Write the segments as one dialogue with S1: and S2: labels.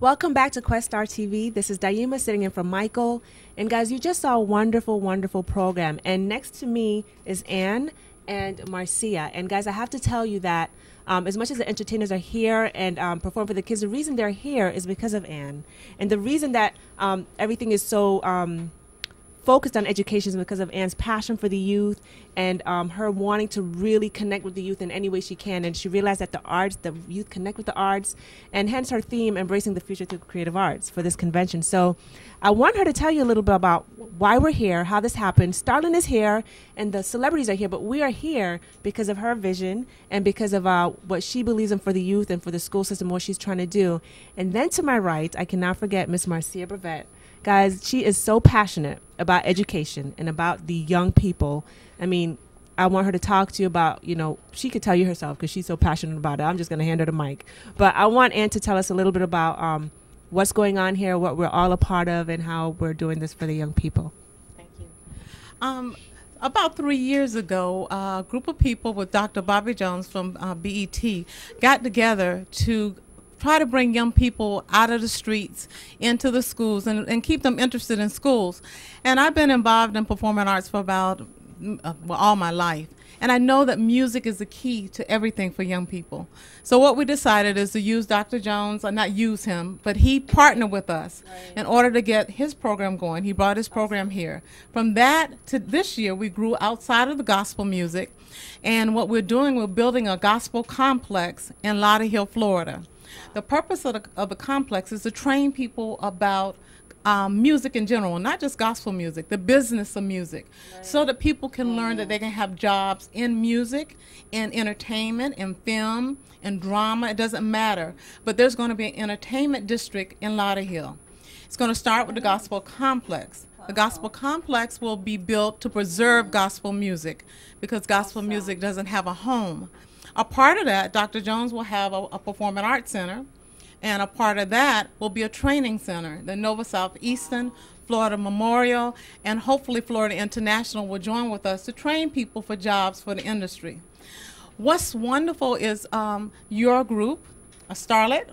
S1: Welcome back to Quest Star TV. This is Dayima sitting in for Michael. And guys, you just saw a wonderful, wonderful program. And next to me is Anne and Marcia. And guys, I have to tell you that as much as the entertainers are here and perform for the kids, the reason they're here is because of Anne. And the reason that everything is so focused on education is because of Anne's passion for the youth and her wanting to really connect with the youth in any way she can. And she realized that the youth connect with the arts, and hence her theme, embracing the future through creative arts, for this convention. So I want her to tell you a little bit about why we're here, how this happened. Starlin is here and the celebrities are here, but we are here because of her vision and because of what she believes in for the youth and for the school system, what she's trying to do. And then to my right, I cannot forget Miss Marcia Brevet. Guys, she is so passionate about education and about the young people. I mean, I want her to talk to you about, she could tell you herself because she's so passionate about it. I'm just going to hand her the mic. But I want Anne to tell us a little bit about what's going on here, what we're all a part of, and how we're doing this for the young people.
S2: Thank you. About 3 years ago, a group of people with Dr. Bobby Jones from BET got together to try to bring young people out of the streets into the schools and keep them interested in schools. And I've been involved in performing arts for about all my life. And I know that music is the key to everything for young people. So what we decided is to use Dr. Jones, or not use him, but he partnered with us in order to get his program going. He brought his program here. From that to this year, we grew outside of the gospel music. And what we're doing, we're building a gospel complex in Lauderhill, Florida. The purpose of the complex is to train people about music in general, not just gospel music, the business of music, so that people can learn that they can have jobs in music, in entertainment, in film, in drama. It doesn't matter. But there's going to be an entertainment district in Lauderhill. It's going to start with the gospel complex. The gospel complex will be built to preserve gospel music because gospel music doesn't have a home. A part of that, Dr. Jones will have a performing arts center, and a part of that will be a training center. The Nova Southeastern, Florida Memorial, and hopefully Florida International will join with us to train people for jobs for the industry. What's wonderful is your group, Starlet,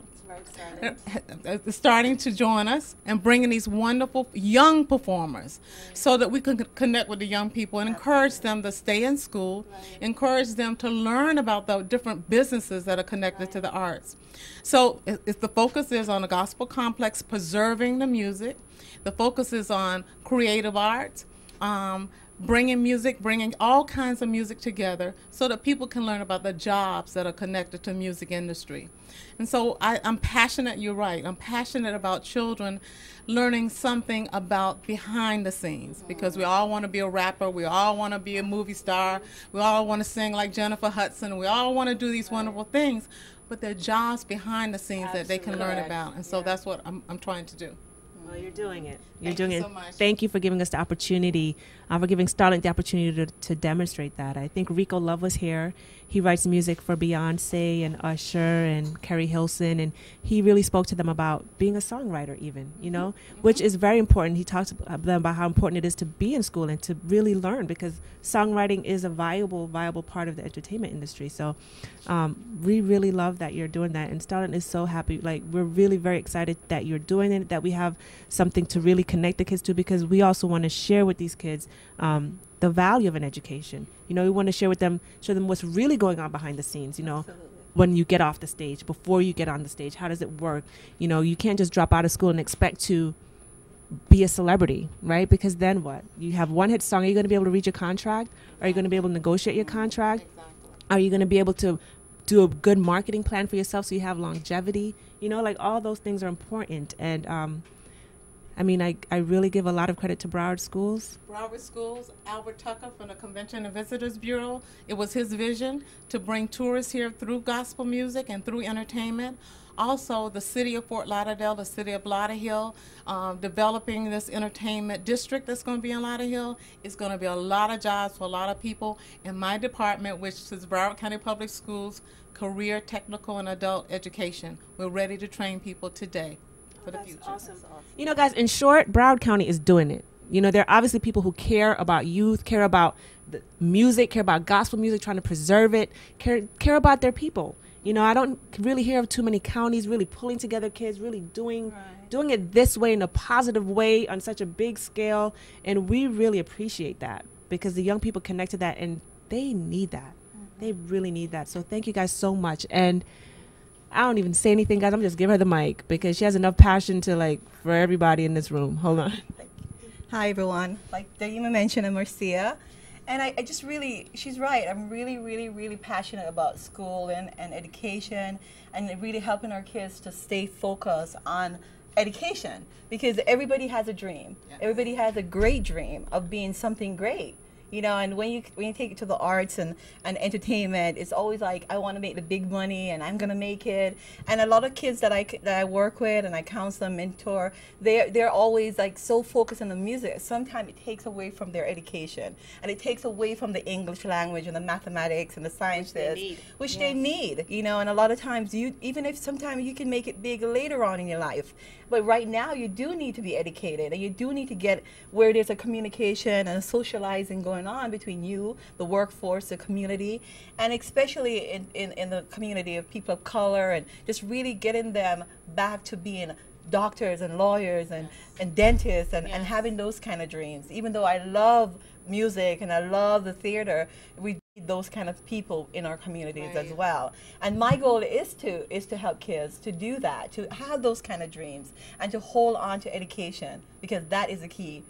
S2: starting to join us and bringing these wonderful young performers so that we can connect with the young people and encourage them to stay in school, encourage them to learn about the different businesses that are connected to the arts. So if the focus is on the gospel complex, preserving the music, the focus is on creative arts, bringing music, bringing all kinds of music together so that people can learn about the jobs that are connected to the music industry. And so I'm passionate, you're right, I'm passionate about children learning something about behind the scenes, because we all want to be a rapper, we all want to be a movie star, we all want to sing like Jennifer Hudson, we all want to do these wonderful things, but there are jobs behind the scenes that they can learn about. And so that's what I'm trying to do.
S1: Well, you're doing it.
S2: Thank you so much.
S1: Thank you for giving us the opportunity, for giving Starlink the opportunity to demonstrate that. I think Rico Love was here. He writes music for Beyonce and Usher and Carrie Hilson, and he really spoke to them about being a songwriter even, which is very important. He talks to them about how important it is to be in school and to really learn, because songwriting is a viable part of the entertainment industry. So we really love that you're doing that, and Starlink is so happy. Like, we're really very excited that you're doing it, that we have something to really connect the kids to, because we also want to share with these kids the value of an education. We want to show them what's really going on behind the scenes,
S2: Absolutely.
S1: when you get off the stage, before you get on the stage, how does it work? You can't just drop out of school and expect to be a celebrity, right? Because then what? You have one hit song. Are you going to be able to read your contract? Are you going to be able to negotiate your contract?
S2: Exactly.
S1: Are you going to be able to do a good marketing plan for yourself so you have longevity? Like, all those things are important. And I really give a lot of credit to Broward Schools.
S2: Broward Schools, Albert Tucker from the Convention and Visitors Bureau. It was his vision to bring tourists here through gospel music and through entertainment. Also, the city of Fort Lauderdale, the city of Lauderhill, developing this entertainment district that's going to be in Lauderhill. Is going to be a lot of jobs for a lot of people. In my department, which is Broward County Public Schools, career, technical, and adult education, we're ready to train people today for the future.
S1: Awesome. Guys, in short, Broward County is doing it. There are obviously people who care about youth, care about the music, care about gospel music, trying to preserve it, care about their people. You know, I don't really hear of too many counties really pulling together kids, really doing it this way in a positive way on such a big scale. And we really appreciate that because the young people connect to that and they need that. They really need that. So thank you guys so much. And I don't even say anything, guys. I'm just give her the mic because she has enough passion to like for everybody in this room. Hold on.
S3: Hi, everyone. Like Daima mentioned, I'm Marcia. And I just really, she's right. I'm really, really, really passionate about school and education and really helping our kids to stay focused on education because everybody has a dream. Yes. Everybody has a great dream of being something great. You know, and when you take it to the arts and entertainment, it's always like, I want to make the big money and I'm going to make it. And a lot of kids that I work with and I counsel and mentor, they're always like so focused on the music. Sometimes it takes away from their education and it takes away from the English language and the mathematics and the sciences, which they need, you know, and a lot of times even if sometimes you can make it big later on in your life, but right now you do need to be educated and you do need to get where there's a communication and a socializing going on between you, the workforce, the community, and especially in the community of people of color and just really getting them back to being doctors and lawyers and dentists and having those kind of dreams. Even though I love music and I love the theater, we need those kind of people in our communities as well. And my goal is to help kids to do that, to have those kind of dreams and to hold on to education because that is the key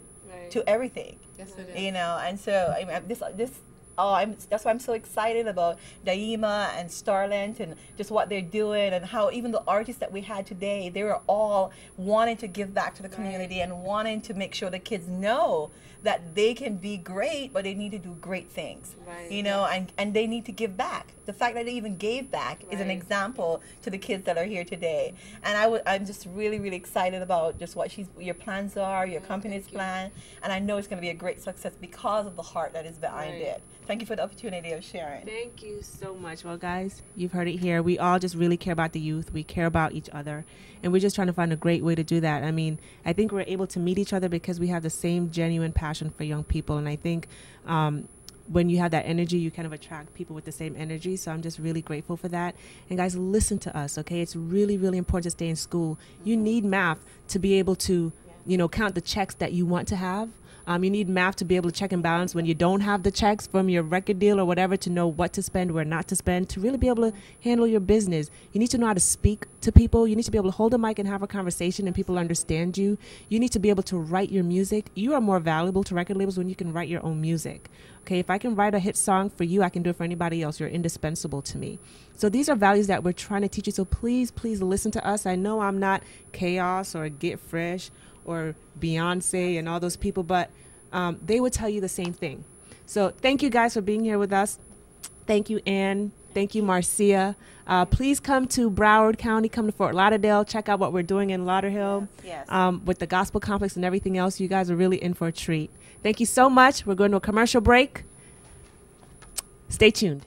S3: to everything.
S2: Yes, it is.
S3: You know, and so I mean, that's why I'm so excited about Daima and Starland and just what they're doing and how even the artists that we had today, they were all wanting to give back to the community and wanting to make sure the kids know that they can be great, but they need to do great things, you know, and they need to give back. The fact that they even gave back is an example to the kids that are here today. And I'm just really, really excited about just what your plans are, your company's plan, and I know it's going to be a great success because of the heart that is behind it. Thank you for the opportunity of sharing.
S1: Thank you so much. Well, guys, you've heard it here. We all just really care about the youth. We care about each other. And we're just trying to find a great way to do that. I mean, I think we're able to meet each other because we have the same genuine passion for young people. And I think when you have that energy, you kind of attract people with the same energy. So I'm just really grateful for that. And guys, listen to us, okay? It's really, really important to stay in school. You need math to be able to, you know, count the checks that you want to have. You need math to be able to check and balance when you don't have the checks from your record deal or whatever to know what to spend, where not to spend, to really be able to handle your business. You need to know how to speak to people. You need to be able to hold a mic and have a conversation and people understand you. You need to be able to write your music. You are more valuable to record labels when you can write your own music. Okay, if I can write a hit song for you, I can do it for anybody else. You're indispensable to me. So these are values that we're trying to teach you. So please, please listen to us. I know I'm not Chaos or Get Fresh or Beyonce and all those people, but they would tell you the same thing. So thank you guys for being here with us. Thank you, Ann. Thank you, Marcia. Please come to Broward County, come to Fort Lauderdale, check out what we're doing in Lauderhill with the Gospel Complex and everything else. You guys are really in for a treat. Thank you so much. We're going to a commercial break. Stay tuned.